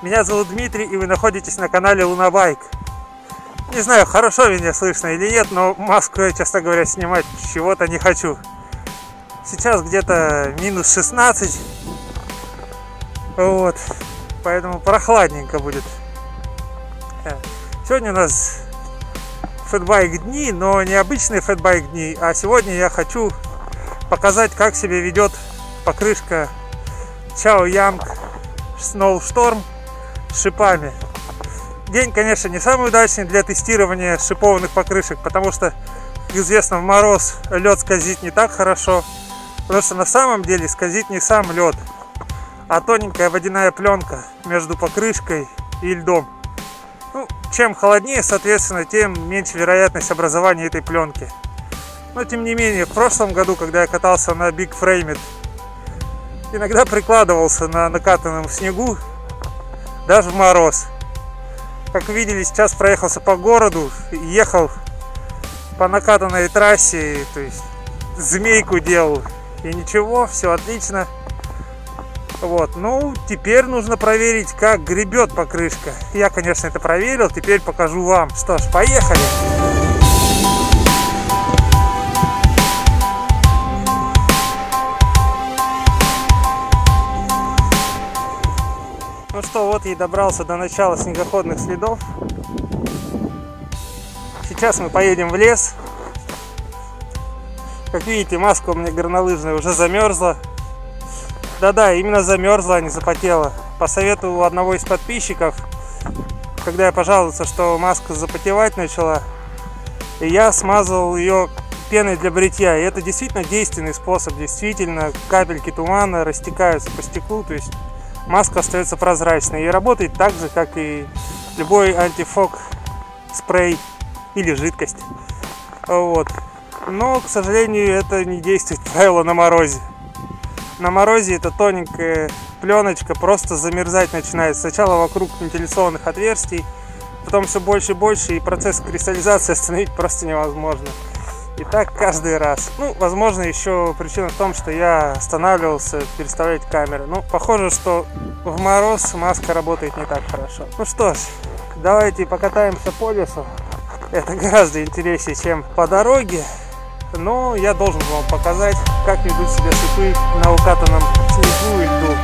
Меня зовут Дмитрий, и вы находитесь на канале Лунабайк. Не знаю, хорошо меня слышно или нет, но маску я, честно говоря, снимать чего-то не хочу. Сейчас где-то минус 16, вот, поэтому прохладненько будет. Сегодня у нас фэтбайк дни, но не обычные фэтбайк дни, а сегодня я хочу показать, как себя ведет покрышка Chaoyang Snowstorm с шипами. День, конечно, не самый удачный для тестирования шипованных покрышек, потому что, как известно, в мороз лед скользит не так хорошо, потому что на самом деле скользит не сам лед, а тоненькая водяная пленка между покрышкой и льдом. Ну, чем холоднее, соответственно, тем меньше вероятность образования этой пленки. Но, тем не менее, в прошлом году, когда я катался на Big Frame, иногда прикладывался на накатанном снегу, даже в мороз. Как вы видели, сейчас проехался по городу, ехал по накатанной трассе, то есть змейку делал, и ничего, все отлично. Вот, ну, теперь нужно проверить, как гребет покрышка. Я, конечно, это проверил, теперь покажу вам. Что ж, поехали! Ну что, вот я и добрался до начала снегоходных следов. Сейчас мы поедем в лес. Как видите, маска у меня горнолыжная уже замерзла. Да-да, именно замерзла, а не запотела. По совету у одного из подписчиков, когда я пожаловался, что маска запотевать начала, я смазал ее пеной для бритья. И это действительно действенный способ. Действительно, капельки тумана растекаются по стеклу, то есть маска остается прозрачной и работает так же, как и любой антифог спрей или жидкость. Вот. Но, к сожалению, это не действует правило на морозе. На морозе эта тоненькая пленочка просто замерзать начинает. Сначала вокруг вентиляционных отверстий, потом все больше и больше, и процесс кристаллизации остановить просто невозможно. И так каждый раз. Ну, возможно, еще причина в том, что я останавливался переставлять камеры. Ну, похоже, что в мороз маска работает не так хорошо. Ну что ж, давайте покатаемся по лесу. Это гораздо интереснее, чем по дороге. Но я должен вам показать, как ведут себя шипы на укатанном снегу и льду.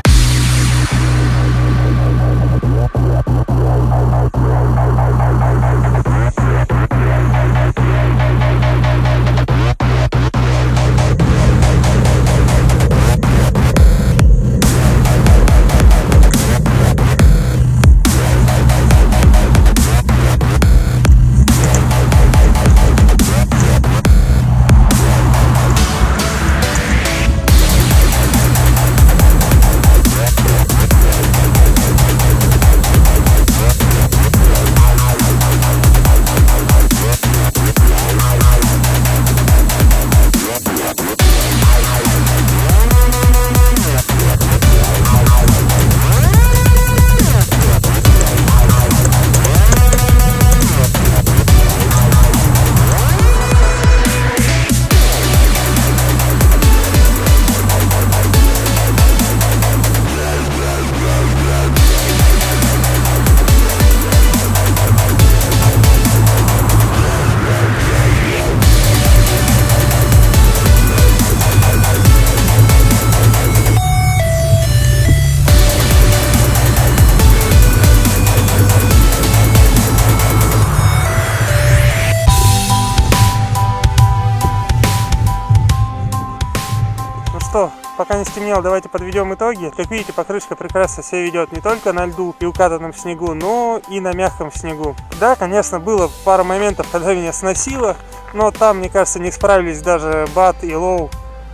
Пока не стемнело, давайте подведем итоги. Как видите, покрышка прекрасно себя ведет не только на льду и укатанном снегу, но и на мягком снегу. Да, конечно, было пару моментов, когда меня сносило, но там, мне кажется, не справились даже Бат и Лоу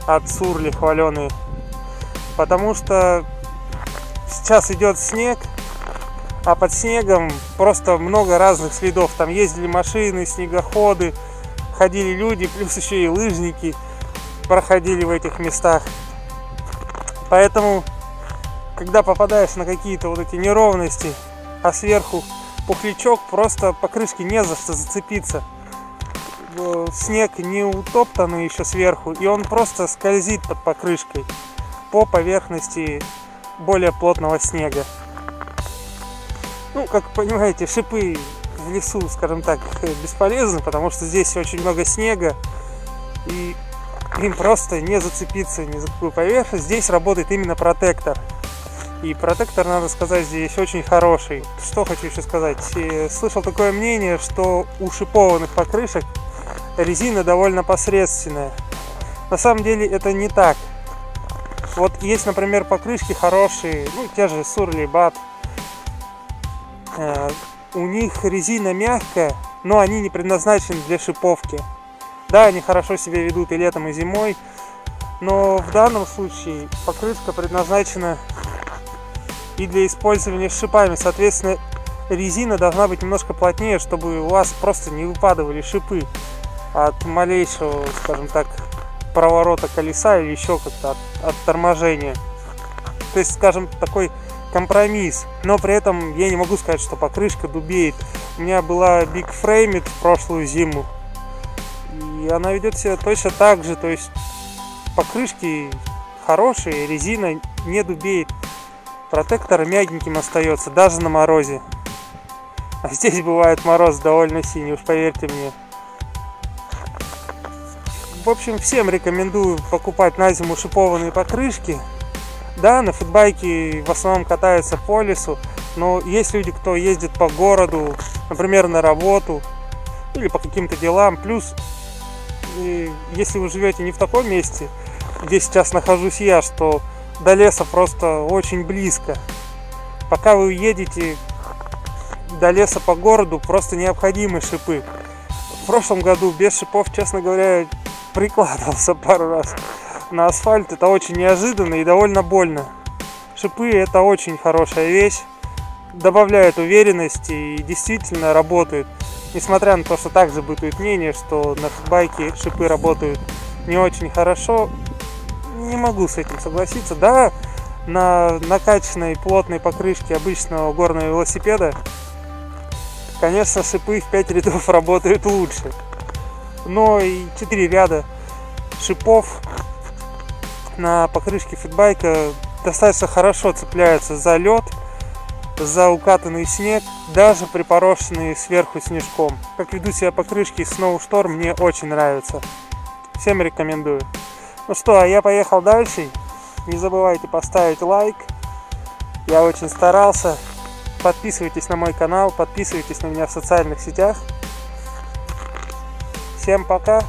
от Сурли хваленые. Потому что сейчас идет снег, а под снегом просто много разных следов. Там ездили машины, снегоходы, ходили люди, плюс еще и лыжники проходили в этих местах. Поэтому, когда попадаешь на какие-то вот эти неровности, а сверху пухлячок, просто покрышки не за что зацепиться. Снег не утоптанный еще сверху, и он просто скользит под покрышкой по поверхности более плотного снега. Ну, как понимаете, шипы в лесу, скажем так, бесполезны, потому что здесь очень много снега, и им просто не зацепиться ни за какую поверхность. Здесь работает именно протектор. И протектор, надо сказать, здесь очень хороший. Что хочу еще сказать. Слышал такое мнение, что у шипованных покрышек резина довольно посредственная. На самом деле это не так. Вот есть, например, покрышки хорошие, ну, те же Surly Bad. У них резина мягкая, но они не предназначены для шиповки. Да, они хорошо себя ведут и летом, и зимой, но в данном случае покрышка предназначена и для использования с шипами. Соответственно, резина должна быть немножко плотнее, чтобы у вас просто не выпадывали шипы от малейшего, скажем так, проворота колеса или еще как-то от торможения. То есть, скажем, такой компромисс. Но при этом я не могу сказать, что покрышка дубеет. У меня была Big Frame в прошлую зиму, и она ведет себя точно так же. То есть покрышки хорошие, резина не дубеет. Протектор мягеньким остается, даже на морозе. А здесь бывает мороз довольно синий, уж поверьте мне. В общем, всем рекомендую покупать на зиму шипованные покрышки. Да, на фэтбайке в основном катаются по лесу, но есть люди, кто ездит по городу, например, на работу или по каким-то делам. Плюс, если вы живете не в таком месте, где сейчас нахожусь я, что до леса просто очень близко. Пока вы едете до леса по городу, просто необходимы шипы. В прошлом году без шипов, честно говоря, прикладывался пару раз на асфальт. Это очень неожиданно и довольно больно. Шипы — это очень хорошая вещь, добавляют уверенности и действительно работают. Несмотря на то, что также бытует мнение, что на фэтбайке шипы работают не очень хорошо, не могу с этим согласиться. Да, на накачанной плотной покрышке обычного горного велосипеда, конечно, шипы в 5 рядов работают лучше. Но и 4 ряда шипов на покрышке фэтбайка достаточно хорошо цепляются за лед, за укатанный снег, даже припорошенный сверху снежком. Как ведут себя покрышки Snow Storm, мне очень нравится. Всем рекомендую. Ну что, а я поехал дальше. Не забывайте поставить лайк. Я очень старался. Подписывайтесь на мой канал, подписывайтесь на меня в социальных сетях. Всем пока.